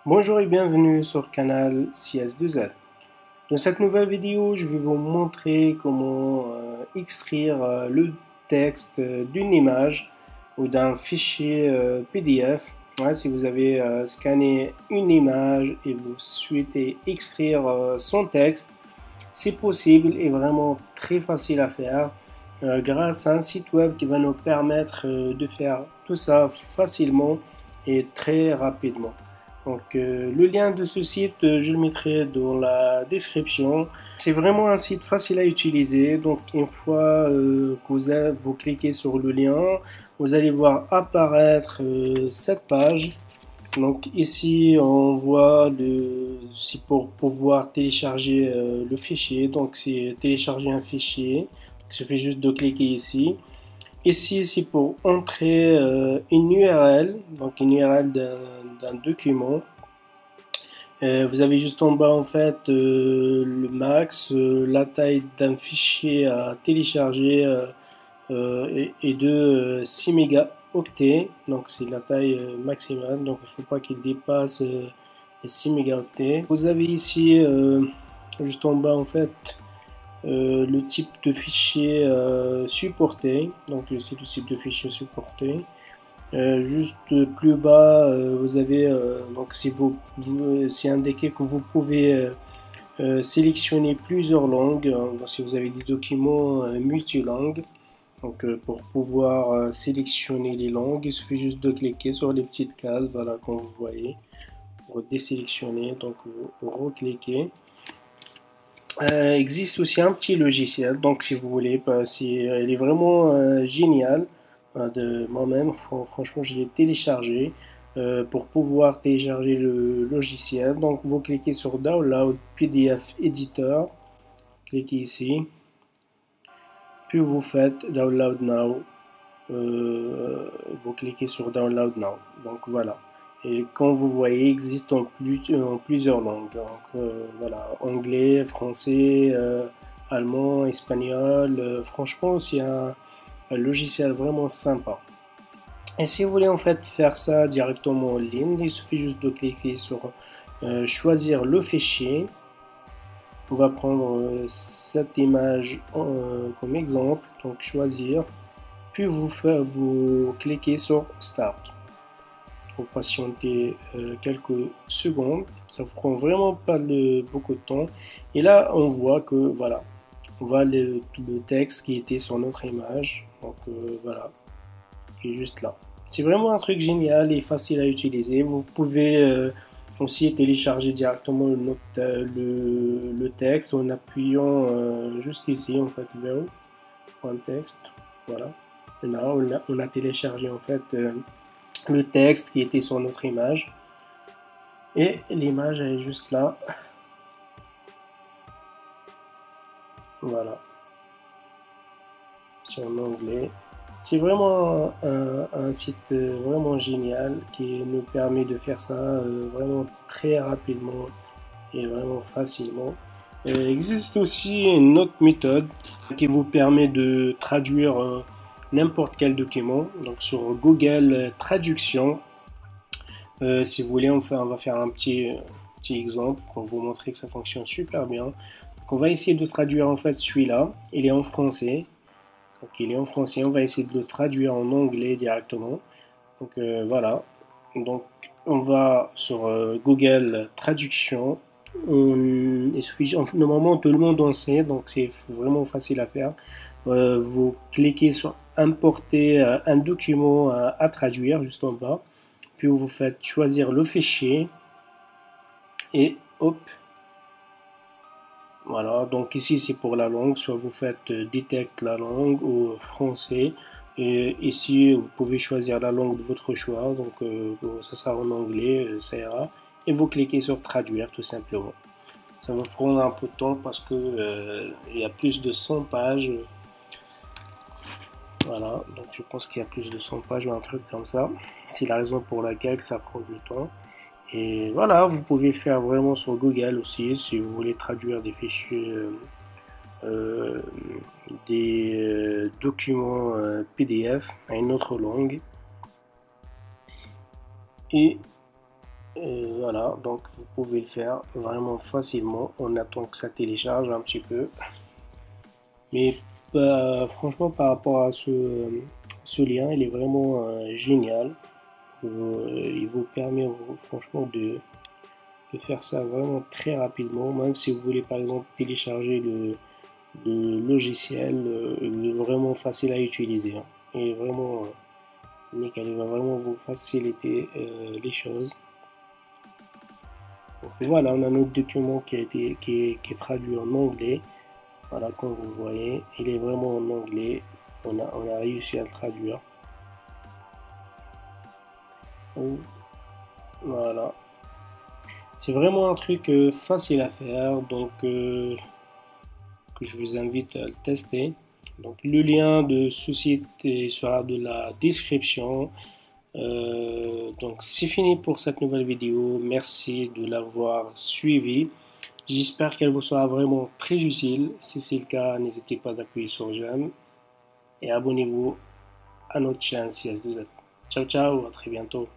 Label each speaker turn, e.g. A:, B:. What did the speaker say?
A: Bonjour et bienvenue sur canal CS2L. Dans cette nouvelle vidéo, je vais vous montrer comment extraire le texte d'une image ou d'un fichier PDF. Ouais, si vous avez scanné une image et vous souhaitez extraire son texte, c'est possible et vraiment très facile à faire grâce à un site web qui va nous permettre de faire tout ça facilement et très rapidement. Donc le lien de ce site, je le mettrai dans la description. C'est vraiment un site facile à utiliser. Donc une fois que vous cliquez sur le lien, vous allez voir apparaître cette page. Donc ici on voit c'est pour pouvoir télécharger le fichier. Donc c'est télécharger un fichier. Donc, il suffit juste de cliquer ici. Ici, c'est pour entrer une URL, donc une URL d'un document. Vous avez juste en bas en fait le max, la taille d'un fichier à télécharger est de 6 mégaoctets, donc c'est la taille maximale, donc il ne faut pas qu'il dépasse les 6 mégaoctets. Vous avez ici juste en bas en fait le type de fichier supporté, donc c'est le type de fichier supporté. Juste plus bas, vous avez donc c'est indiqué que vous pouvez sélectionner plusieurs langues. Si vous avez des documents multilangues, donc pour pouvoir sélectionner les langues, il suffit juste de cliquer sur les petites cases, voilà, comme vous voyez, pour désélectionner. Donc vous recliquez. Existe aussi un petit logiciel, donc si vous voulez, il est vraiment génial. De moi-même, franchement, je l'ai téléchargé pour pouvoir télécharger le logiciel. Donc, vous cliquez sur Download PDF Editor, cliquez ici, puis vous faites Download Now. Vous cliquez sur Download Now. Donc voilà. Et comme vous voyez, il existe en plusieurs langues. Donc voilà, anglais, français, allemand, espagnol. Franchement, c'est un logiciel vraiment sympa. Et si vous voulez en fait faire ça directement en ligne, il suffit juste de cliquer sur choisir le fichier. On va prendre cette image comme exemple, donc choisir. Puis vous cliquez sur Start. Vous patientez quelques secondes, ça vous prend vraiment pas beaucoup de temps. Et là, on voit que voilà, on voit le texte qui était sur notre image. Donc voilà, qui est juste là. C'est vraiment un truc génial et facile à utiliser. Vous pouvez aussi télécharger directement le texte en appuyant juste ici, en fait, texte. Voilà. Et là, on a téléchargé en fait le texte qui était sur notre image. Et l'image est juste là. Voilà. C'est en anglais. C'est vraiment un site vraiment génial qui nous permet de faire ça vraiment très rapidement et vraiment facilement. Il existe aussi une autre méthode qui vous permet de traduire n'importe quel document. Donc sur Google Traduction, si vous voulez, on va faire un petit exemple pour vous montrer que ça fonctionne super bien. Donc, on va essayer de traduire en fait celui-là. Il est en français. Donc il est en français, on va essayer de le traduire en anglais directement. Donc voilà. Donc on va sur Google Traduction. Normalement tout le monde en sait, donc c'est vraiment facile à faire. Vous cliquez sur importer un document à traduire juste en bas. Puis vous faites choisir le fichier. Et hop. Voilà, donc ici c'est pour la langue, soit vous faites détecte la langue ou français. Et ici vous pouvez choisir la langue de votre choix, donc ça sera en anglais, ça ira. Et vous cliquez sur traduire tout simplement. Ça va prendre un peu de temps parce que il y a plus de 100 pages. Voilà, donc je pense qu'il y a plus de 100 pages ou un truc comme ça. C'est la raison pour laquelle ça prend du temps. Et voilà, vous pouvez le faire vraiment sur Google aussi si vous voulez traduire des fichiers, des documents PDF à une autre langue. Et Voilà, donc vous pouvez le faire vraiment facilement. On attend que ça télécharge un petit peu. Mais franchement, par rapport à ce lien, il est vraiment génial. Il vous permet franchement de faire ça vraiment très rapidement. Même si vous voulez par exemple télécharger le logiciel, il est vraiment facile à utiliser, hein. Il est vraiment nickel, il va vraiment vous faciliter les choses. Donc, voilà, on a notre document qui est traduit en anglais. Voilà, comme vous voyez, il est vraiment en anglais. On a réussi à le traduire. Voilà. C'est vraiment un truc facile à faire, donc que je vous invite à le tester. Donc le lien de ce site sera de la description. Donc c'est fini pour cette nouvelle vidéo. Merci de l'avoir suivi. J'espère qu'elle vous sera vraiment très utile. Si c'est le cas, n'hésitez pas d'appuyer sur j'aime et abonnez-vous à notre chaîne CS2Z. Ciao ciao, à très bientôt.